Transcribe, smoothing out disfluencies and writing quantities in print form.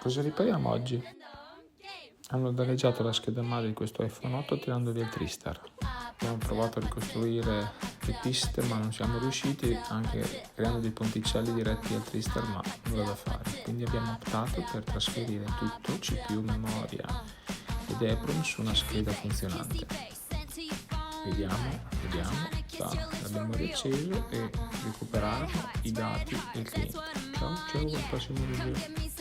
Cosa ripariamo oggi? Hanno danneggiato la scheda madre di questo iPhone 8 tirando via il TriStar. Abbiamo provato a ricostruire le piste ma non siamo riusciti, anche creando dei ponticelli diretti al TriStar, ma nulla da fare. Quindi abbiamo optato per trasferire tutto, CPU, memoria ed EEPROM su una scheda funzionante. Vediamo, l'abbiamo riacceso e recuperato i dati del cliente. Ciao, al prossimo video.